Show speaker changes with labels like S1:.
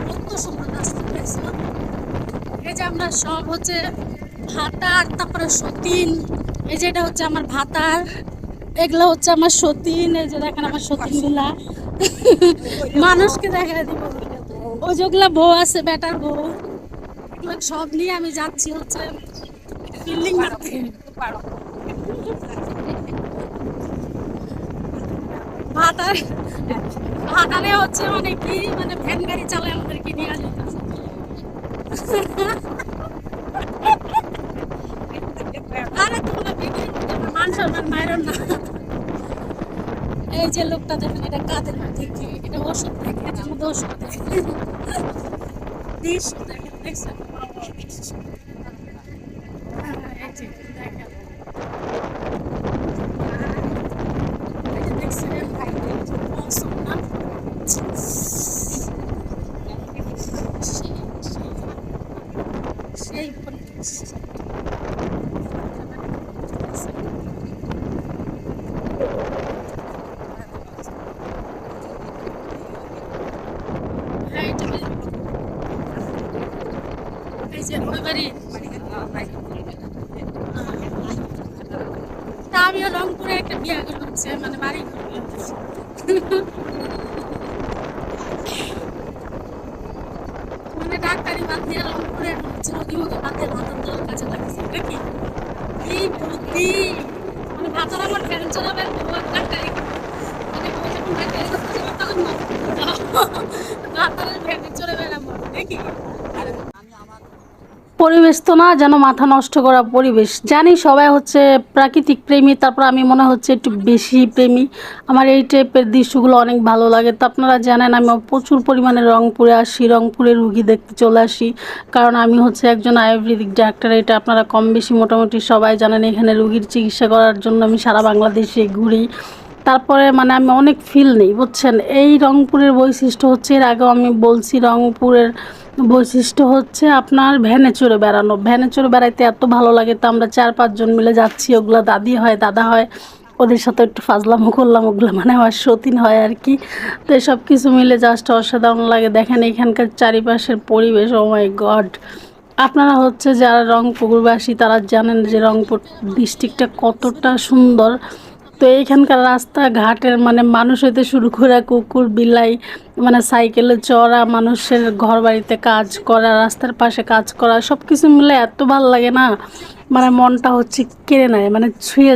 S1: কত সুন্দর রাস্তা পেয়েছিল। এই যে আমরা সব হচ্ছে ভাতার, তারপরে সতীন, এই যে এটা হচ্ছে আমার ভাতার, এগুলো হচ্ছে আমার সতীন। এই যে দেখেন আমার সতীন গুলা মানুষকে দেখা দিব। ওই যেগুলা বউ আছে, বেটার বউ, এগুলো সব নিয়ে আমি যাচ্ছি হচ্ছে বিল্ডিং মারতে। ভাতার ভাতারে হচ্ছে মানে কি, মানে ভ্যান গাড়ি চালায় আমাদেরকে নিয়ে আসে। আরে তোমরা বিক্রি করতে মান সম্মান মাইরন না। এই যে লোকটা দেখেন, এটা কাদের দেখে, এটা ওষুধ দেখে, এটার মধ্যে ওষুধ দেখে দিস দেখেন, দেখছেন? এই যে দেখেন, এই যে দেখছেন মৌসুম না, সেই পরিবেশ। এই যে ওই বাড়ি, তা আমিও রংপুরে একটা বিয়ে করছে, মানে বাড়ি করছি। মানে ডাক্তারি বাদ দিয়ে রংপুরে হচ্ছে নদীমুখে বাদ দিয়ে ভাতার কাছে লাগছে। এটা কি কি বুদ্ধি! মানে ভাতার আমার ফ্যান চলাবে, ডাক্তারি মানে ডাক্তারি করতে যাবে তখন ভাতারের ফ্যানে চলে বেড়াবো দেখি। পরিবেশ তো না যেন মাথা নষ্ট করা পরিবেশ। জানি সবাই হচ্ছে প্রাকৃতিক প্রেমী, তারপর আমি মনে হচ্ছে একটু বেশি প্রেমী। আমার এই টাইপের দৃশ্যগুলো অনেক ভালো লাগে। তো আপনারা জানেন আমি প্রচুর পরিমাণে রংপুরে আসি, রংপুরে রুগী দেখতে চলে আসি, কারণ আমি হচ্ছে একজন আয়ুর্বেদিক ডাক্তার। এটা আপনারা কম বেশি মোটামুটি সবাই জানেন। এখানে রুগীর চিকিৎসা করার জন্য আমি সারা বাংলাদেশে ঘুরি। তারপরে মানে আমি অনেক ফিল নেই, বুঝছেন। এই রংপুরের বৈশিষ্ট্য হচ্ছে, এর আগেও আমি বলছি, রংপুরের বৈশিষ্ট্য হচ্ছে আপনার ভ্যানে চড়ে বেড়ানো। ভ্যানে চড়ে বেড়াইতে এত ভালো লাগে। তো আমরা 4-5 জন মিলে যাচ্ছি, ওগুলো দাদি হয়, দাদা হয়, ওদের সাথে একটু ফাজলামো করলাম, ওগুলো মানে আমার সতীন হয় আর কি। তো সব কিছু মিলে জাস্ট অসাধারণ লাগে। দেখেন এখানকার চারিপাশের পরিবেশ, ও মাই গড! আপনারা হচ্ছে যারা রংপুরবাসী তারা জানেন যে রংপুর ডিস্ট্রিক্টটা কতটা সুন্দর। তো এইখানকার রাস্তাঘাটের মানে মানুষ হইতে শুরু করে কুকুর বিলাই, মানে সাইকেলে চড়া, মানুষের ঘর বাড়িতে কাজ করা, রাস্তার পাশে কাজ করা, সব কিছু মিলে এত ভালো লাগে না, মানে মনটা হচ্ছে কেড়ে নেয়, মানে ছুঁয়ে